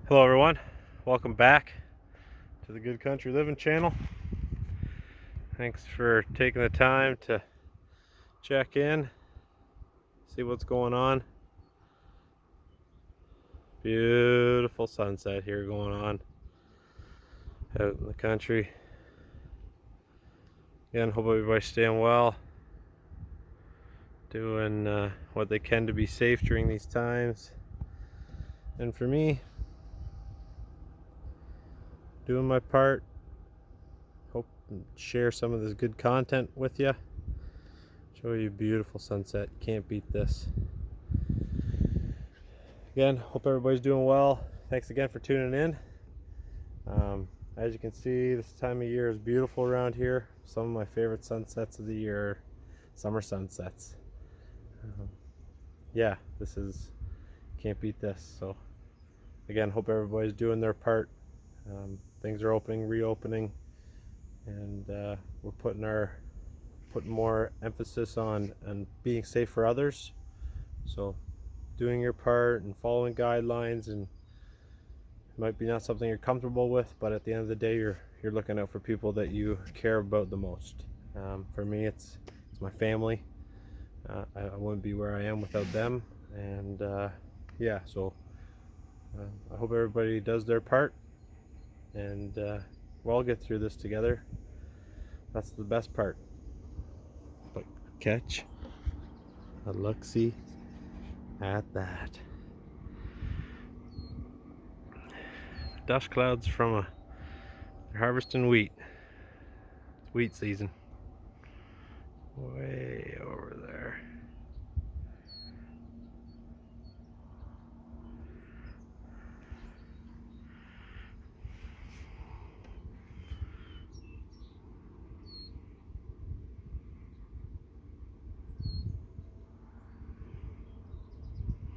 Hello everyone, welcome back to the Good Country Living channel. Thanks for taking the time to check in, see what's going on. Beautiful sunset here going on out in the country. Again, hope everybody's staying well, doing what they can to be safe during these times. And for me, doing my part. Hope and share some of this good content with you. Show you a beautiful sunset. Can't beat this. Again, hope everybody's doing well. Thanks again for tuning in. As you can see, this time of year is beautiful around here. Some of my favorite sunsets of the year are summer sunsets. Yeah, this is, can't beat this. So again, hope everybody's doing their part. Things are reopening, and we're putting more emphasis on being safe for others. So doing your part and following guidelines, and it might be not something you're comfortable with, but at the end of the day, you're looking out for people that you care about the most. For me, it's my family. I wouldn't be where I am without them, and yeah, so I hope everybody does their part, and we'll all get through this together. That's the best part. But catch a look-see at that. Dust clouds from harvesting wheat. It's wheat season. Way over there.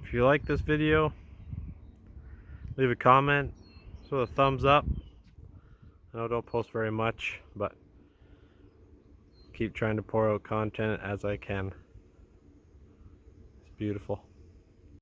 If you like this video, leave a comment, throw a thumbs up. I know I don't post very much, but keep trying to pour out content as I can. It's beautiful.